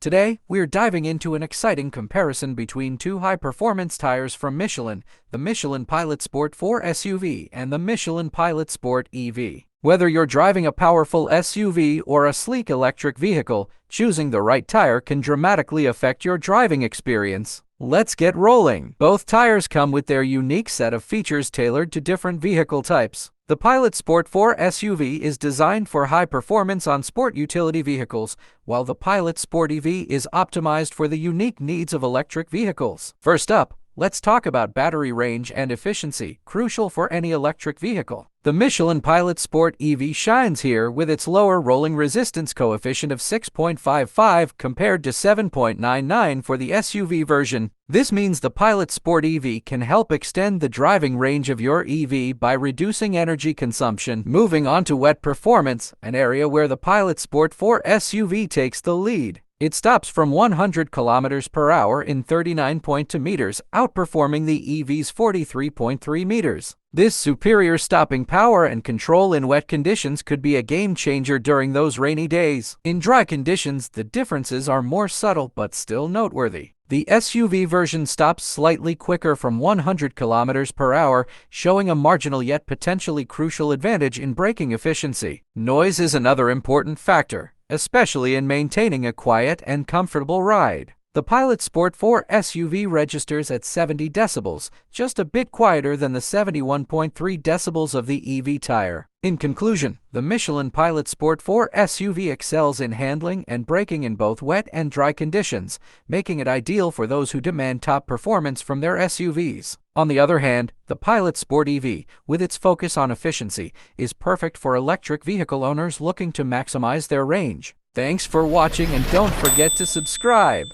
Today, we're diving into an exciting comparison between two high-performance tires from Michelin, the Michelin Pilot Sport 4 SUV and the Michelin Pilot Sport EV. Whether you're driving a powerful SUV or a sleek electric vehicle, choosing the right tire can dramatically affect your driving experience. Let's get rolling! Both tires come with their unique set of features tailored to different vehicle types. The Pilot Sport 4 SUV is designed for high performance on sport utility vehicles, while the Pilot Sport EV is optimized for the unique needs of electric vehicles. First up, let's talk about battery range and efficiency, crucial for any electric vehicle. The Michelin Pilot Sport EV shines here with its lower rolling resistance coefficient of 6.55 compared to 7.99 for the SUV version. This means the Pilot Sport EV can help extend the driving range of your EV by reducing energy consumption. Moving on to wet performance, an area where the Pilot Sport 4 SUV takes the lead. It stops from 100 km per hour in 39.2 meters, outperforming the EV's 43.3 meters. This superior stopping power and control in wet conditions could be a game changer during those rainy days. In dry conditions, the differences are more subtle but still noteworthy. The SUV version stops slightly quicker from 100 km per hour, showing a marginal yet potentially crucial advantage in braking efficiency. Noise is another important factor, especially in maintaining a quiet and comfortable ride. The Pilot Sport 4 SUV registers at 70 decibels, just a bit quieter than the 71.3 decibels of the EV tire. In conclusion, the Michelin Pilot Sport 4 SUV excels in handling and braking in both wet and dry conditions, making it ideal for those who demand top performance from their SUVs. On the other hand, the Pilot Sport EV, with its focus on efficiency, is perfect for electric vehicle owners looking to maximize their range. Thanks for watching and don't forget to subscribe.